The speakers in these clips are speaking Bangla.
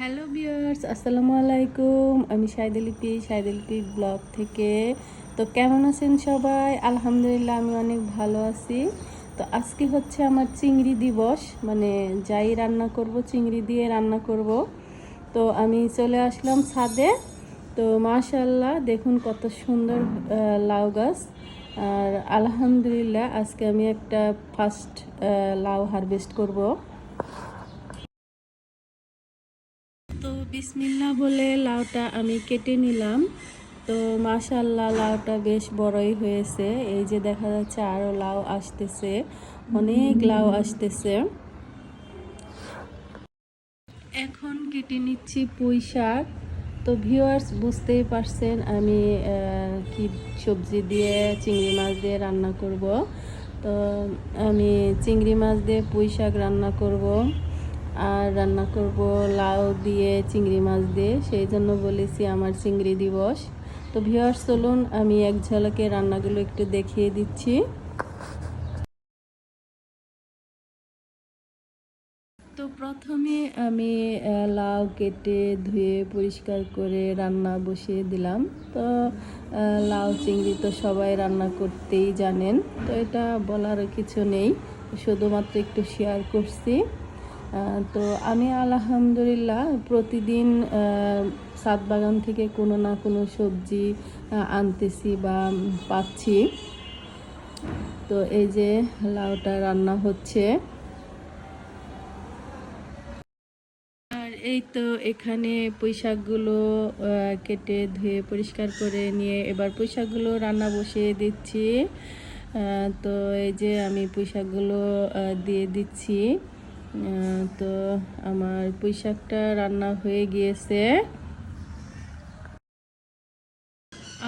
হ্যালো ভিউয়ার্স, আসসালামু আলাইকুম। আমি শাহিদা লিপি ব্লগ থেকে। তো কেমন আছেন সবাই? আলহামদুলিল্লাহ আমি অনেক ভালো আছি। তো আজকে হচ্ছে আমার চিংড়ি দিবস, মানে যাই রান্না করব চিংড়ি দিয়ে রান্না করব। তো আমি চলে আসলাম ছাদে। তো মাশাআল্লাহ দেখুন কত সুন্দর লাউ গাছ। আর আলহামদুলিল্লাহ আজকে আমি একটা ফার্স্ট লাউ হারভেস্ট করব। তো বিসমিল্লাহ বলে লাউটা আমি কেটে নিলাম। তো মাশাআল্লাহ লাউটা বেশ বড়ই হয়েছে। এই যে দেখা যাচ্ছে আরো লাউ আসতেছে, অনেক লাউ আসতেছে। এখন কেটে নিচ্ছি পুঁই শাক। তো ভিউয়ার্স বুঝতেই পারছেন আমি কি সবজি দিয়ে চিংড়ি মাছ দিয়ে রান্না করব। তো আমি চিংড়ি মাছ দিয়ে পুঁই শাক রান্না করব আর রান্না করব লাউ দিয়ে চিংড়ি মাছ দিয়ে, সেই জন্য বলেছি আমার চিংড়ি দিবস। তো ভিউয়ার্স চলুন আমি এক ঝলকে রান্নাগুলো একটু দেখিয়ে দিচ্ছি। তো প্রথমে আমি লাউ কেটে ধুয়ে পরিষ্কার করে রান্না বসিয়ে দিলাম। তো লাউ চিংড়ি তো সবাই রান্না করতেই জানেন, তো এটা বলার কিছু নেই, শুধুমাত্র একটু শেয়ার করছি। তো আমি আলহামদুলিল্লাহ প্রতিদিন ছাদ বাগান থেকে কোনো না কোনো সবজি আনতেছি বা পাচ্ছি। তো এই যে লাউটা রান্না হচ্ছে। আর এই তো এখানে পুঁইশাকগুলো কেটে ধুয়ে পরিষ্কার করে নিয়ে এবার পুঁইশাকগুলো রান্না বসিয়ে দিচ্ছি। তো এই যে আমি পুঁইশাকগুলো দিয়ে দিচ্ছি। তো আমার পুঁইশাকটা রান্না হয়ে গিয়েছে।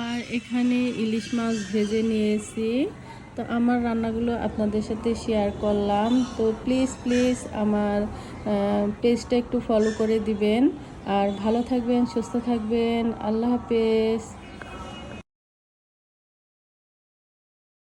আর এখানে ইলিশ মাছ ভেজে নিয়েছি। তো আমার রান্নাগুলো আপনাদের সাথে শেয়ার করলাম। তো প্লিজ আমার পেজটা একটু ফলো করে দিবেন। আর ভালো থাকবেন, সুস্থ থাকবেন। আল্লাহ হাফেজ।